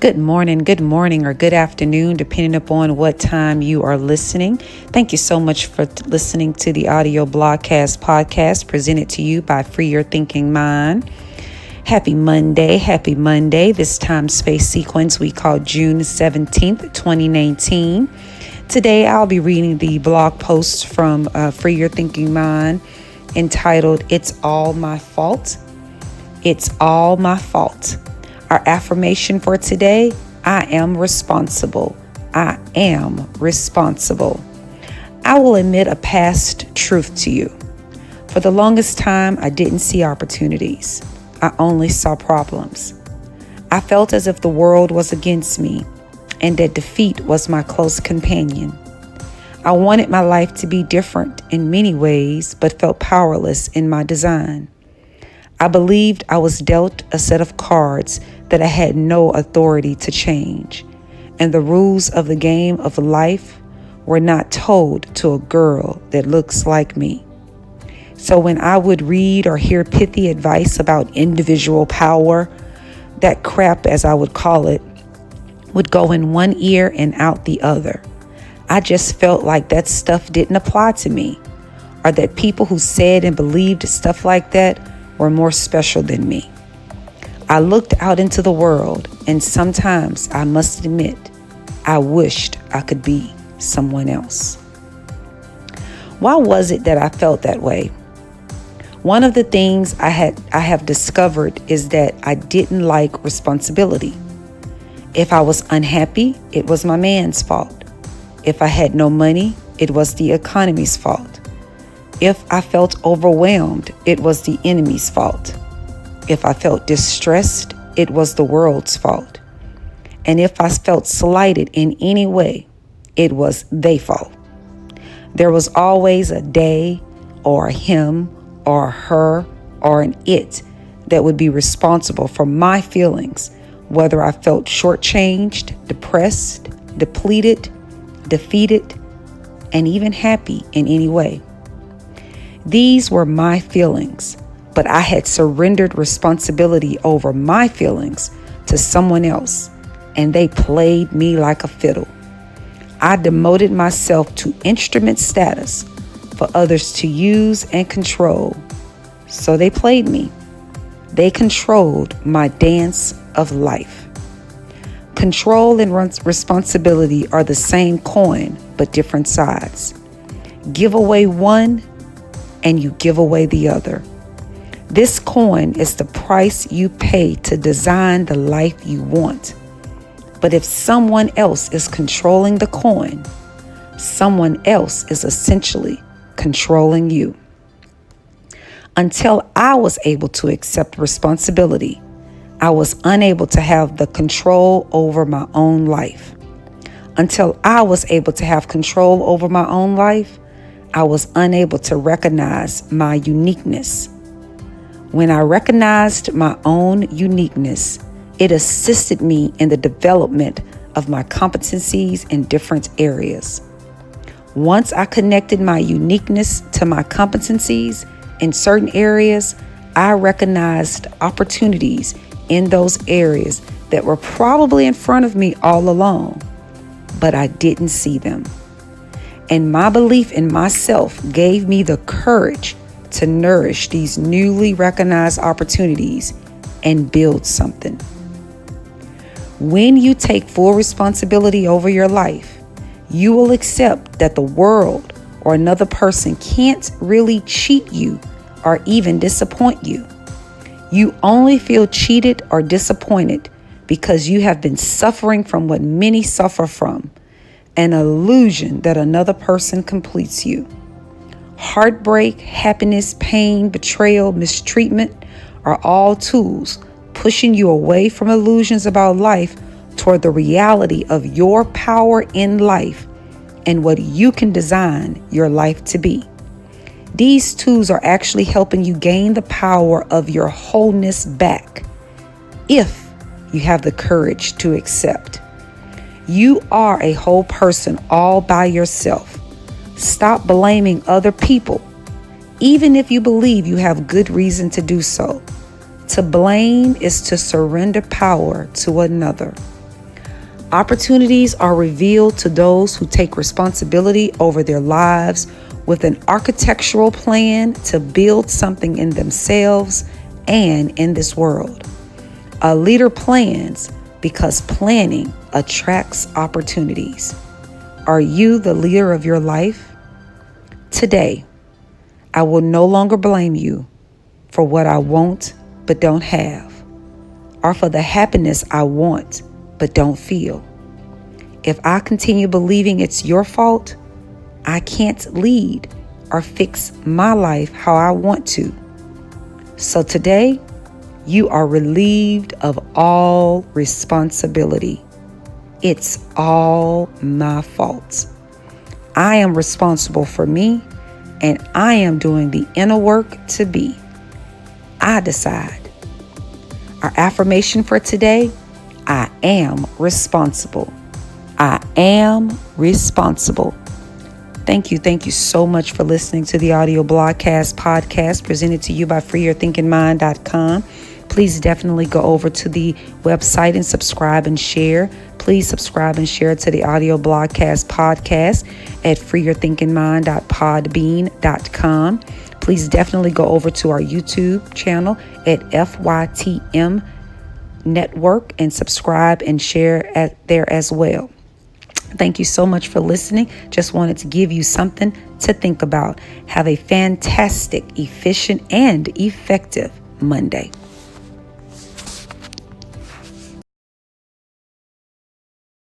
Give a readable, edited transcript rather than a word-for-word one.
good morning, or good afternoon, depending upon what time you are listening. Thank you so much for listening to the audio blogcast podcast presented to you by Free Your Thinking Mind. Happy Monday, happy Monday. This time space sequence we call June 17th, 2019. Today I'll be reading the blog post from Free Your Thinking Mind entitled, It's All My Fault. It's all my fault. Our affirmation for today, I am responsible. I am responsible. I will admit a past truth to you. For the longest time, I didn't see opportunities. I only saw problems. I felt as if the world was against me and that defeat was my close companion. I wanted my life to be different in many ways, but felt powerless in my design. I believed I was dealt a set of cards that I had no authority to change, and the rules of the game of life were not told to a girl that looks like me. So when I would read or hear pithy advice about individual power, that crap, as I would call it, would go in one ear and out the other. I just felt like that stuff didn't apply to me, or that people who said and believed stuff like that were more special than me. I looked out into the world, and sometimes I must admit, I wished I could be someone else. Why was it that I felt that way? One of the things I have discovered is that I didn't like responsibility. If I was unhappy, it was my man's fault. If I had no money, it was the economy's fault. If I felt overwhelmed, it was the enemy's fault. If I felt distressed, it was the world's fault. And if I felt slighted in any way, it was their fault. There was always a they or a him or a her or an it that would be responsible for my feelings, whether I felt shortchanged, depressed, depleted, defeated, and even happy in any way. These were my feelings, but I had surrendered responsibility over my feelings to someone else, and they played me like a fiddle. I demoted myself to instrument status for others to use and control, so they played me. They controlled my dance of life. Control and responsibility are the same coin, but different sides. Give away one, and you give away the other. This coin is the price you pay to design the life you want. But if someone else is controlling the coin, someone else is essentially controlling you. Until I was able to accept responsibility, I was unable to have the control over my own life. Until I was able to have control over my own life, I was unable to recognize my uniqueness. When I recognized my own uniqueness, it assisted me in the development of my competencies in different areas. Once I connected my uniqueness to my competencies in certain areas, I recognized opportunities in those areas that were probably in front of me all along, but I didn't see them. And my belief in myself gave me the courage to nourish these newly recognized opportunities and build something. When you take full responsibility over your life, you will accept that the world or another person can't really cheat you or even disappoint you. You only feel cheated or disappointed because you have been suffering from what many suffer from, an illusion that another person completes you. Heartbreak, happiness, pain, betrayal, mistreatment are all tools pushing you away from illusions about life toward the reality of your power in life and what you can design your life to be. These tools are actually helping you gain the power of your wholeness back if you have the courage to accept. You are a whole person all by yourself. Stop blaming other people, even if you believe you have good reason to do so. To blame is to surrender power to another. Opportunities are revealed to those who take responsibility over their lives with an architectural plan to build something in themselves and in this world. A leader plans because planning attracts opportunities. Are you the leader of your life? Today, I will no longer blame you for what I want but don't have, or for the happiness I want but don't feel. If I continue believing it's your fault, I can't lead or fix my life how I want to. So today, you are relieved of all responsibility. It's all my fault. I am responsible for me, and I am doing the inner work to be. I decide. Our affirmation for today: I am responsible. I am responsible. Thank you so much for listening to the audio blogcast podcast presented to you by freeyourthinkingmind.com. Please definitely go over to the website and subscribe and share. Please subscribe and share to the audio blogcast podcast at freeyourthinkingmind.podbean.com. Please definitely go over to our YouTube channel at FYTM Network and subscribe and share there as well. Thank you so much for listening. Just wanted to give you something to think about. Have a fantastic, efficient, and effective Monday.